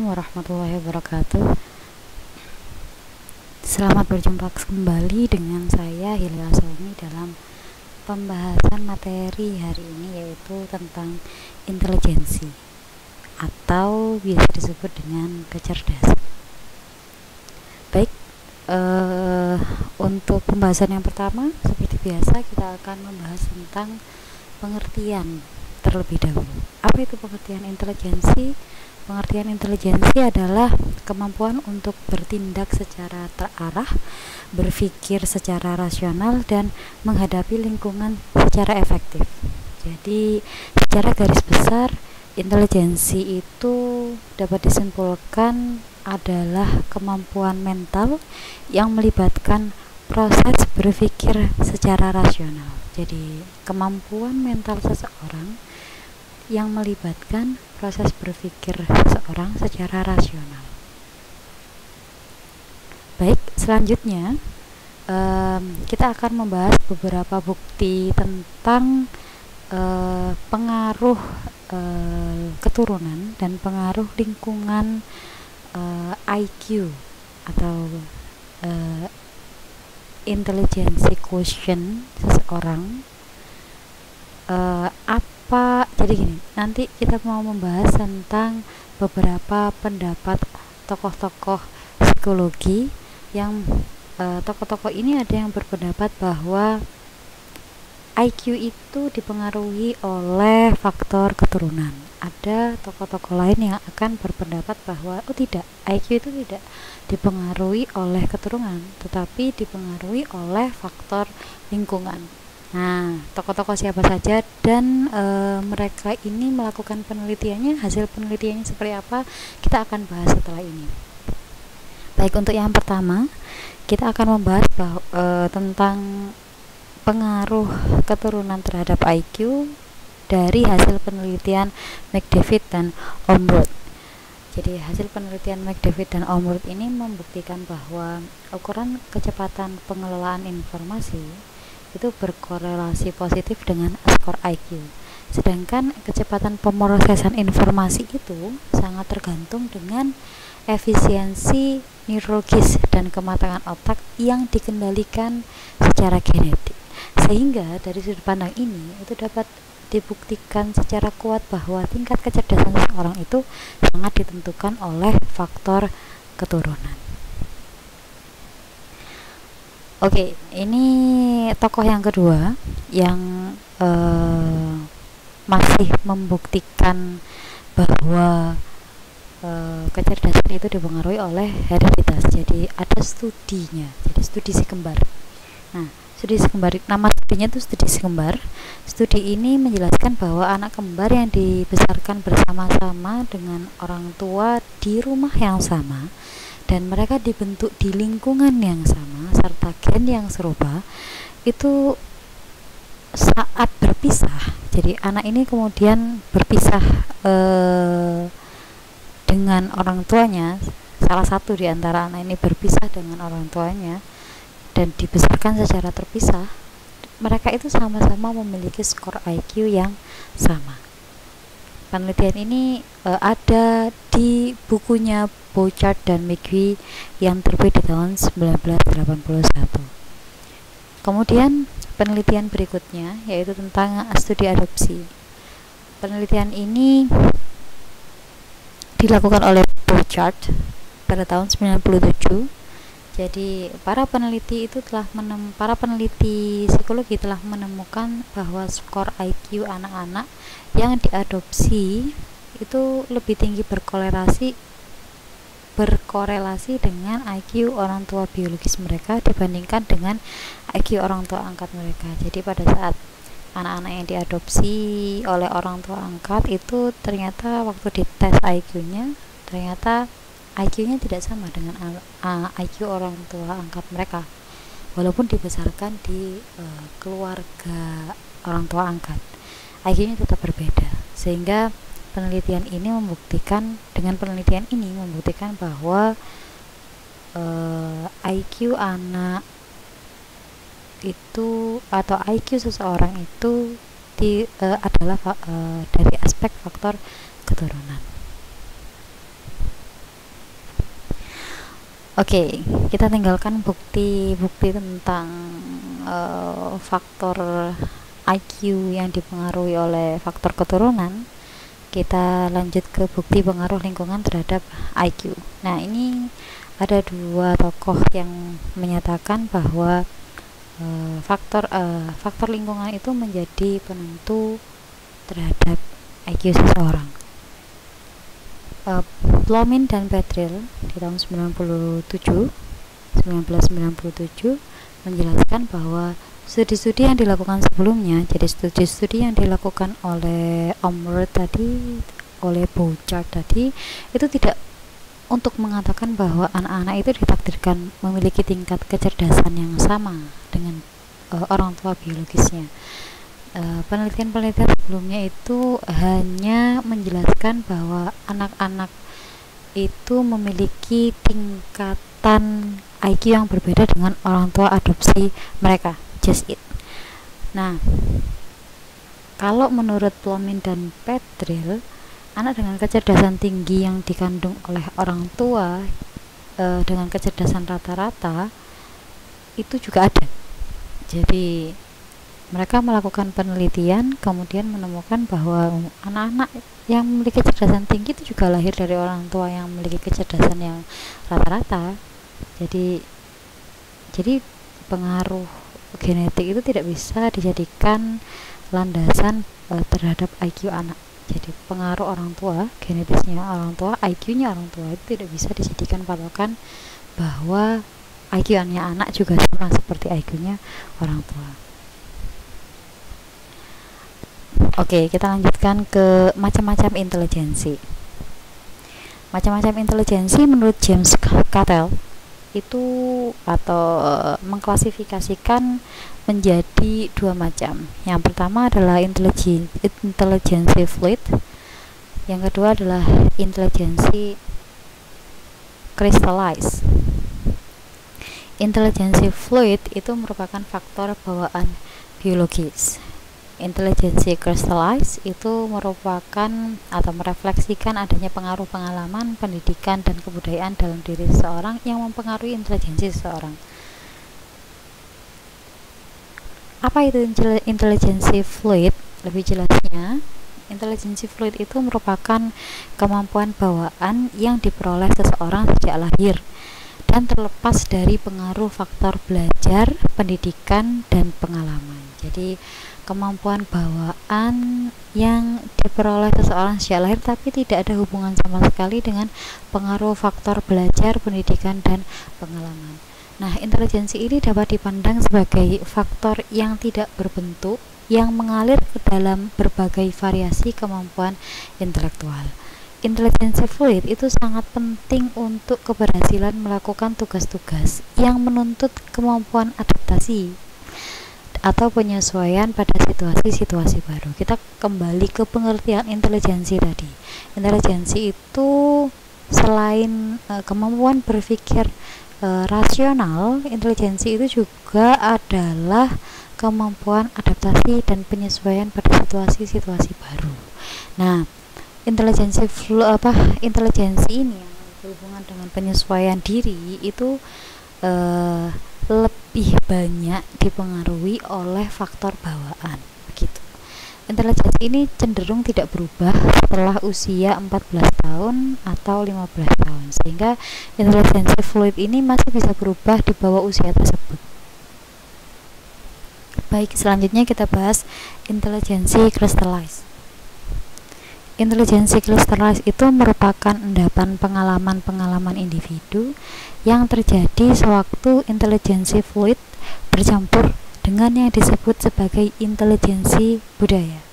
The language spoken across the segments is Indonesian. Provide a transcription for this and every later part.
warahmatullahi wabarakatuh. Selamat berjumpa kembali dengan saya Hilya Somi dalam pembahasan materi hari ini, yaitu tentang intelijensi atau biasa disebut dengan kecerdasan. Baik, untuk pembahasan yang pertama, seperti biasa kita akan membahas tentang pengertian terlebih dahulu. Apa itu pengertian intelijensi? Pengertian intelijensi adalah kemampuan untuk bertindak secara terarah, berpikir secara rasional, dan menghadapi lingkungan secara efektif. Jadi, secara garis besar, intelijensi itu dapat disimpulkan adalah kemampuan mental yang melibatkan proses berpikir secara rasional. Jadi, kemampuan mental seseorang yang melibatkan proses berpikir seseorang secara rasional. Baik, selanjutnya kita akan membahas beberapa bukti tentang pengaruh keturunan dan pengaruh lingkungan IQ atau intelligence quotient seseorang. Jadi gini, nanti kita mau membahas tentang beberapa pendapat tokoh-tokoh psikologi yang tokoh-tokoh ini ada yang berpendapat bahwa IQ itu dipengaruhi oleh faktor keturunan. Ada tokoh-tokoh lain yang akan berpendapat bahwa tidak, IQ itu tidak dipengaruhi oleh keturunan, tetapi dipengaruhi oleh faktor lingkungan. Nah, tokoh-tokoh siapa saja dan mereka ini melakukan penelitiannya, hasil penelitiannya seperti apa, kita akan bahas setelah ini. Baik, untuk yang pertama, kita akan membahas tentang pengaruh keturunan terhadap IQ dari hasil penelitian McDavid dan Omroth. Jadi, hasil penelitian McDavid dan Omroth ini membuktikan bahwa ukuran kecepatan pengelolaan informasi itu berkorelasi positif dengan skor IQ. Sedangkan kecepatan pemrosesan informasi itu sangat tergantung dengan efisiensi neurologis dan kematangan otak yang dikendalikan secara genetik. Sehingga dari sudut pandang ini itu dapat dibuktikan secara kuat bahwa tingkat kecerdasan seseorang itu sangat ditentukan oleh faktor keturunan. Oke, ini tokoh yang kedua yang masih membuktikan bahwa kecerdasan itu dipengaruhi oleh hereditas. Jadi ada studinya, jadi studi si kembar. Nah, studi si kembar, nama studinya itu studi si kembar. Studi ini menjelaskan bahwa anak kembar yang dibesarkan bersama-sama dengan orang tua di rumah yang sama dan mereka dibentuk di lingkungan yang sama serta gen yang serupa, itu saat berpisah, jadi anak ini kemudian berpisah dengan orang tuanya, salah satu di antara anak ini berpisah dengan orang tuanya dan dibesarkan secara terpisah, mereka itu sama-sama memiliki skor IQ yang sama. Penelitian ini ada di bukunya Bouchard dan McGee yang terbit di tahun 1981. Kemudian penelitian berikutnya yaitu tentang studi adopsi. Penelitian ini dilakukan oleh Bouchard pada tahun 1997. Jadi para peneliti psikologi telah menemukan bahwa skor IQ anak-anak yang diadopsi itu lebih tinggi berkorelasi dengan IQ orang tua biologis mereka dibandingkan dengan IQ orang tua angkat mereka. Jadi pada saat anak-anak yang diadopsi oleh orang tua angkat itu ternyata waktu dites IQ-nya, ternyata IQ-nya tidak sama dengan IQ orang tua angkat mereka, walaupun dibesarkan di keluarga orang tua angkat, IQ-nya tetap berbeda. Sehingga penelitian ini membuktikan bahwa IQ anak itu atau IQ seseorang itu adalah dari aspek faktor keturunan. Oke, kita tinggalkan bukti-bukti tentang faktor IQ yang dipengaruhi oleh faktor keturunan. Kita lanjut ke bukti pengaruh lingkungan terhadap IQ. Nah, ini ada dua tokoh yang menyatakan bahwa faktor lingkungan itu menjadi penentu terhadap IQ seseorang. Blomin dan Petrel di tahun 1997 menjelaskan bahwa studi-studi yang dilakukan sebelumnya, jadi studi-studi yang dilakukan oleh Omward tadi, oleh Bouchard tadi, itu tidak untuk mengatakan bahwa anak-anak itu ditakdirkan memiliki tingkat kecerdasan yang sama dengan orang tua biologisnya. Penelitian-penelitian sebelumnya itu hanya menjelaskan bahwa anak-anak itu memiliki tingkatan IQ yang berbeda dengan orang tua adopsi mereka, just it. Nah, kalau menurut Blomin dan Petrel, anak dengan kecerdasan tinggi yang dikandung oleh orang tua dengan kecerdasan rata-rata itu juga ada. Jadi mereka melakukan penelitian, kemudian menemukan bahwa anak-anak yang memiliki kecerdasan tinggi itu juga lahir dari orang tua yang memiliki kecerdasan yang rata-rata. Jadi pengaruh genetik itu tidak bisa dijadikan landasan terhadap IQ anak. Jadi pengaruh orang tua, genetisnya orang tua, IQ-nya orang tua itu tidak bisa dijadikan patokan bahwa IQ-nya anak juga sama seperti IQ-nya orang tua. Oke, kita lanjutkan ke macam-macam intelijensi. Macam-macam intelijensi menurut James Cattell itu atau mengklasifikasikan menjadi dua macam. Yang pertama adalah intelijensi fluid. Yang kedua adalah intelijensi crystallized. Intelijensi fluid itu merupakan faktor bawaan biologis. Intelijensi crystallized itu merupakan atau merefleksikan adanya pengaruh pengalaman, pendidikan, dan kebudayaan dalam diri seseorang yang mempengaruhi intelijensi seseorang. Apa itu intelijensi fluid? Lebih jelasnya, intelijensi fluid itu merupakan kemampuan bawaan yang diperoleh seseorang sejak lahir dan terlepas dari pengaruh faktor belajar, pendidikan, dan pengalaman. Jadi kemampuan bawaan yang diperoleh seseorang sejak lahir tapi tidak ada hubungan sama sekali dengan pengaruh faktor belajar, pendidikan, dan pengalaman. Nah, intelijensi ini dapat dipandang sebagai faktor yang tidak berbentuk yang mengalir ke dalam berbagai variasi kemampuan intelektual. Intelijensi fluid itu sangat penting untuk keberhasilan melakukan tugas-tugas yang menuntut kemampuan adaptasi atau penyesuaian pada situasi-situasi baru. Kita kembali ke pengertian intelijensi tadi. Intelijensi itu selain kemampuan berpikir rasional, intelijensi itu juga adalah kemampuan adaptasi dan penyesuaian pada situasi-situasi baru. Nah, intelijensi ini yang berhubungan dengan penyesuaian diri itu lebih banyak dipengaruhi oleh faktor bawaan begitu. Intelijensi ini cenderung tidak berubah setelah usia 14 tahun atau 15 tahun, sehingga intelijensi fluid ini masih bisa berubah di bawah usia tersebut. Baik, selanjutnya kita bahas intelijensi crystallized. Intelijensi crystallized itu merupakan endapan pengalaman-pengalaman individu yang terjadi sewaktu intelijensi fluid bercampur dengan yang disebut sebagai intelijensi budaya.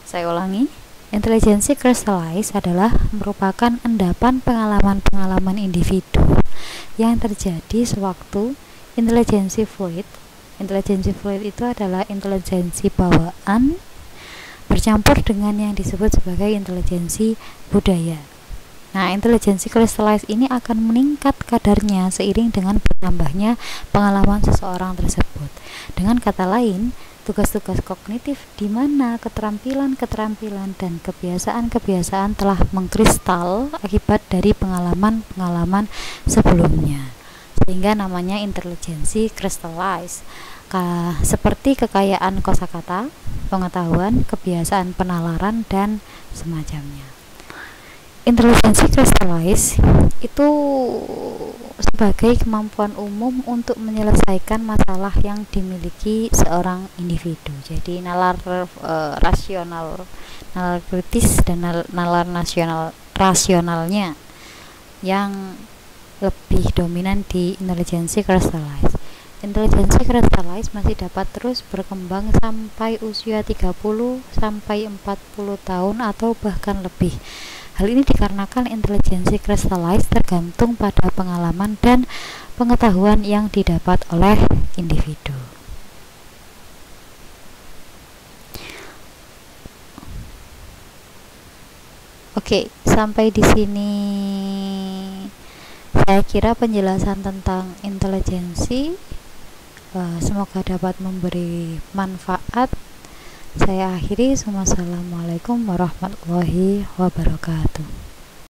Saya ulangi, intelijensi crystallized adalah merupakan endapan pengalaman-pengalaman individu yang terjadi sewaktu intelijensi fluid. Intelijensi fluid itu adalah intelijensi bawaan bercampur dengan yang disebut sebagai intelijensi budaya. Nah, intelijensi crystallized ini akan meningkat kadarnya seiring dengan bertambahnya pengalaman seseorang tersebut. Dengan kata lain, tugas-tugas kognitif di mana keterampilan-keterampilan dan kebiasaan-kebiasaan telah mengkristal akibat dari pengalaman-pengalaman sebelumnya, sehingga namanya intelijensi crystallized. Seperti kekayaan kosakata, pengetahuan, kebiasaan penalaran, dan semacamnya. Intelijensi crystallized itu sebagai kemampuan umum untuk menyelesaikan masalah yang dimiliki seorang individu. Jadi nalar rasional, nalar kritis, dan nalar rasionalnya yang lebih dominan di intelijensi crystallized. Intelijensi crystallized masih dapat terus berkembang sampai usia 30 sampai 40 tahun atau bahkan lebih. Hal ini dikarenakan intelijensi crystallized tergantung pada pengalaman dan pengetahuan yang didapat oleh individu. Oke, sampai di sini saya kira penjelasan tentang intelijensi semoga dapat memberi manfaat. Saya akhiri. Wassalamualaikum warahmatullahi wabarakatuh.